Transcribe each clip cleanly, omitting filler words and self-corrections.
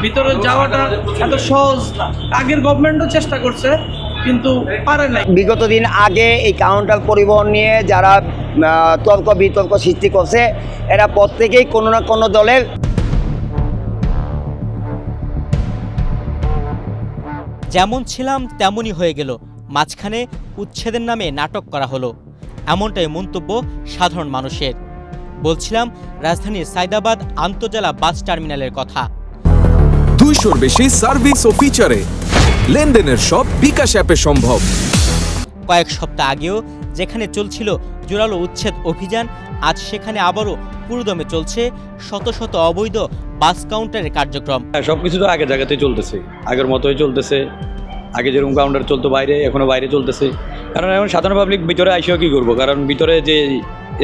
ভিতরে যাওয়াটা এত সহজ না। আগের গভর্নমেন্টও চেষ্টা করছে কিন্তু পারে নাই। বিগত দিন আগে এই কাউন্টার পরিবহন নিয়ে যারা তর্ক বিতর্ক সৃষ্টি করছে এরা প্রত্যেকেই কোনো না কোনো দলের। যেমন ছিলাম তেমনই হয়ে গেল, মাঝখানে উচ্ছেদের নামে নাটক করা হলো, এমনটাই মন্তব্য সাধারণ মানুষের। বলছিলাম রাজধানীর সায়দাবাদ আন্তজেলা বাস টার্মিনালের কথা। 200-র বেশি সার্ভিস ও ফিচারে লেনদেনের সব বিকাশ অ্যাপে সম্ভব। কয়েক সপ্তাহ আগেও যেখানে চলছিল জোরালো উচ্ছেদ অভিযান, আজ সেখানে আবারও পুরোদমে চলছে শত শত অবৈধ বাস কাউন্টারের কার্যক্রম। সবকিছু তো আগের জায়গাতেই চলতেছে, আগের মতোই চলতেছে। আগে যেরকম কাউন্টার চলতো বাইরে, এখনো বাইরে চলতেছে। কারণ এখন সাধারণ পাবলিক ভিতরে আইসেও কি করবো, কারণ ভিতরে যে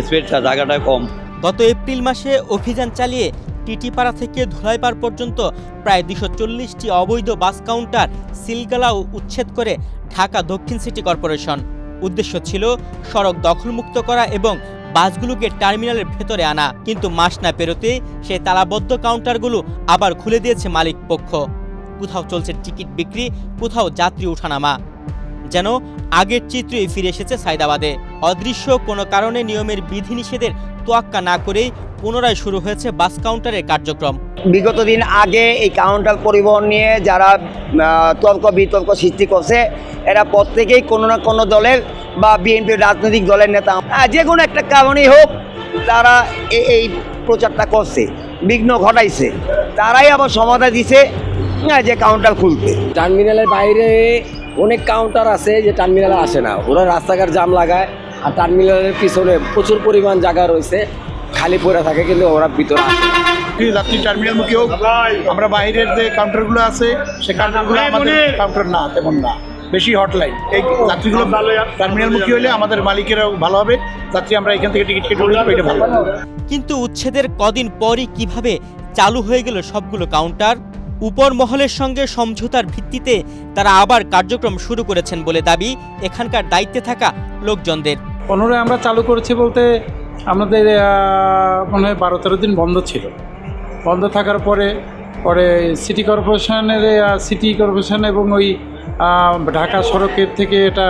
স্পেসটা জায়গাটা কম। গত এপ্রিল মাসে অভিযান চালিয়ে টিটিপাড়া থেকে ধুলাইপাড় পর্যন্ত প্রায় 240টি অবৈধ বাস কাউন্টার সিলগালা উচ্ছেদ করে ঢাকা দক্ষিণ সিটি কর্পোরেশন। উদ্দেশ্য ছিল সড়ক দখলমুক্ত করা এবং বাসগুলোকে টার্মিনালের ভেতরে আনা। কিন্তু মাস না পেরোতে সেই তালাবদ্ধ কাউন্টারগুলো আবার খুলে দিয়েছে মালিক পক্ষ। কোথাও চলছে টিকিট বিক্রি, কোথাও যাত্রী ওঠানামা, যেন আগের চিত্রই ফিরে এসেছে সায়দাবাদে। অদৃশ্য কোনো কারণে নিয়মের বিধিনিষেধের তোয়াক্কা না করেই পুনরায় শুরু হয়েছে বাস কাউন্টারের কার্যক্রম। বিগত দিন আগে এই কাউন্টার পরিবহন নিয়ে যারা তর্ক বিতর্ক সৃষ্টি করছে এরা প্রত্যেকেই কোনো না কোনো দলের বা বিএনপির রাজনৈতিক দলের নেতা। যে কোনো একটা কারণেই হোক তারা এই প্রচারটা করছে, বিঘ্ন ঘটাইছে। তারাই আবার সমাধান দিছে যে কাউন্টার খুলতে। টার্মিনালের বাইরে অনেক কাউন্টার আছে যে টার্মিনালে আসে না, ওরা রাস্তাঘাট জাম লাগায়। আর টার্মিনালের পিছনে প্রচুর পরিমাণ জায়গা রয়েছে, খালি পড়ে থাকে, কিন্তু ওরা ভিতরে আসে না। যাত্রী টার্মিনালমুখী হোক, আমরা বাইরের যে কাউন্টারগুলো আছে সে কাউন্টারগুলো আমাদের কাউন্টার না, তেমন না, বেশি হটলাইন। এই যাত্রীগুলো টার্মিনালমুখী হলে আমাদের মালিকেরাও ভালো হবে, যাত্রী আমরা এখান থেকে টিকিট কেটে উঠে এটা ভালো হবে। কিন্তু উচ্ছেদের কদিন পরই কিভাবে চালু হয়ে গেল সবগুলো কাউন্টার? উপর মহলের সঙ্গে সমঝোতার ভিত্তিতে তারা আবার কার্যক্রম শুরু করেছেন বলে দাবি এখানকার দায়িত্বে থাকা লোকজনদের। 15 আমরা চালু করেছি বলতে আমাদের মনে হয় 12-13 দিন বন্ধ ছিল। বন্ধ থাকার পরে সিটি কর্পোরেশন এবং ওই ঢাকা সড়কের থেকে এটা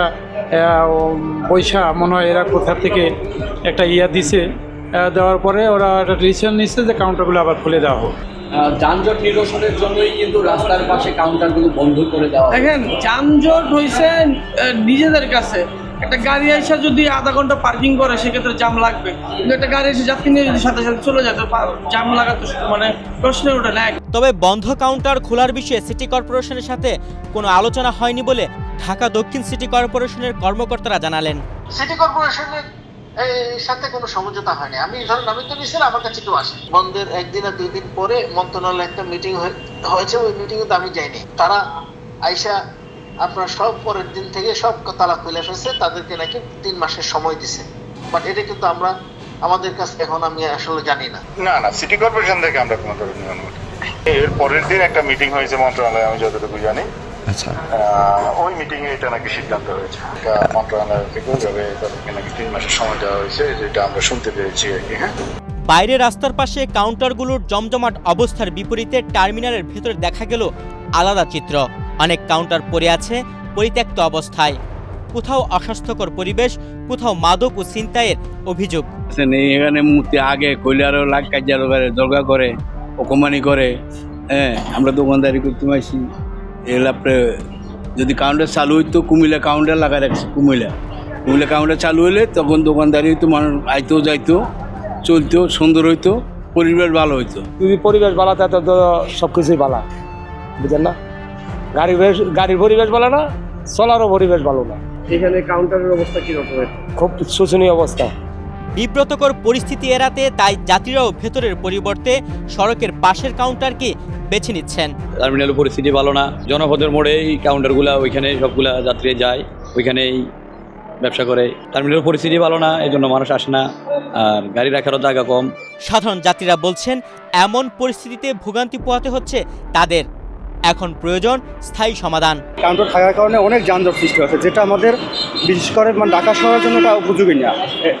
পয়সা মনে হয় এরা কোথা থেকে একটা দিছে, দেওয়ার পরে ওরা একটা ডিসিশন নিচ্ছে যে কাউন্টারগুলো আবার খুলে দেওয়া হোক। যানজট নিরসনের জন্যই কিন্তু রাস্তার পাশে কাউন্টারগুলো বন্ধ করে দেওয়া। দেখেন, যানজট হয়েছে নিজেদের কাছে। একটা গাড়ি এসে যদি আধা ঘন্টা পার্কিং করে সেক্ষেত্রে জাম লাগবে, কিন্তু একটা গাড়ি এসে যাত্রী নিয়ে যদি সাথে সাথে চলে যায় তো জাম লাগাতে মানে প্রশ্নের ওটা নেয়। তবে বন্ধ কাউন্টার খোলার বিষয়ে সিটি কর্পোরেশনের সাথে কোনো আলোচনা হয়নি বলে ঢাকা দক্ষিণ সিটি কর্পোরেশনের কর্মকর্তারা জানালেন। সিটি কর্পোরেশনের সাথে কোনো সমঝোতা হয়নি। আমি তো নিশ্চয় আমার কাছে কেউ আসে, বন্ধের 1 দিন আর 2 দিন পরে মন্ত্রণালয়ে একটা মিটিং হয়েছে, ওই মিটিংয়ে তো আমি যাইনি। তারা আইসা আপনার সব পরের দিন থেকে সব তালা খুলে ফেলছে, তাদেরকে নাকি 3 মাসের সময় দিছে। বাট এটা কিন্তু আমাদের কাছে এখন আমি আসলে জানি না। না সিটি কর্পোরেশন থেকে আমরা কোনো ধরনের অনুমতি, এর পরের দিন একটা মিটিং হয়েছে মন্ত্রণালয়ে, আমি যতটুকু জানি। আচ্ছা, ওই মিটিং এ এটা নাকি সিদ্ধান্ত হয়েছে মন্ত্রণালয় থেকে যাবে, তাদেরকে নাকি 3 মাসের সময় দেওয়া হয়েছে, যেটা আমরা শুনতে পেরেছি আর কি। হ্যাঁ, বাইরে রাস্তার পাশে কাউন্টারগুলোর জমজমাট অবস্থার বিপরীতে টার্মিনালের ভেতরে দেখা গেল আলাদা চিত্র। অনেক কাউন্টার পড়ে আছে পরিত্যক্ত অবস্থায়, কোথাও অস্বাস্থ্যকর পরিবেশ, কোথাও মাদক ও ছিনতাইয়ের অভিযোগ। এখানে মূর্তি আগে কইলারও লাগ কাজারও দরগা করে, অকমানি করে। হ্যাঁ, আমরা দোকানদারি করতে পারছি। এলাপরে যদি কাউন্টার চালু হইতো, কুমিল্লা কাউন্টার লাগা রাখছে, কুমিল্লা কাউন্টার চালু হলে তখন দোকানদারি হইতো, মানুষ আইতো যাইতো, চলতো, সুন্দর হইতো, পরিবেশ ভালো হইতো। যদি পরিবেশ ভালো থাকে তো সব কিছুই ভালো, বুঝলেন না? গাড়ির পরিবেশ ভালো না, চলারও পরিবেশ ভালো না। এখানে কাউন্টারের অবস্থা কিরকম? খুব শোচনীয় অবস্থা। বিব্রতকর পরিস্থিতি এড়াতে তাই যাত্রীরাও ভেতরের পরিবর্তে সড়কের পাশের কাউন্টারকে বেছে নিচ্ছেন। টার্মিনালের পরিস্থিতি ভালো না, জনপদের মোড়ে এই কাউন্টারগুলা, ওইখানে সবগুলা যাত্রী যায়, ওইখানেই ব্যবসা করে। টার্মিনালের পরিস্থিতি ভালো না, এই জন্য মানুষ আসে না, আর গাড়ি রাখারও জায়গা কম। সাধারণ যাত্রীরা বলছেন এমন পরিস্থিতিতে ভোগান্তি পোহাতে হচ্ছে তাদের। এখন প্রয়োজন স্থায়ী সমাধান। কাউন্টার থাকার কারণে অনেক যানজট সৃষ্টি হচ্ছে, যেটা আমাদের বিশেষ করে ঢাকা শহরের জন্য এটা উপযোগী না।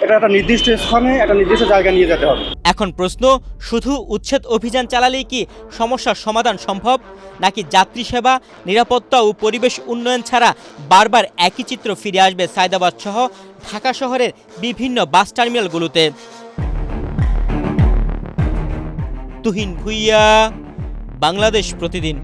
এটা একটা নির্দিষ্ট স্থানে একটা নির্দিষ্ট জায়গা নিয়ে যেতে হবে। এখন প্রশ্ন, শুধু উচ্ছেদ অভিযান চালালেই কি সমস্যার সমাধান সম্ভব, নাকি যাত্রী সেবা, নিরাপত্তা ও পরিবেশ উন্নয়ন ছাড়া বারবার একই চিত্র ফিরে আসবে সায়দাবাদ সহ ঢাকা শহরের বিভিন্ন বাস টার্মিনালগুলোতে? তুহিন ভুইয়া, বাংলাদেশ প্রতিদিন।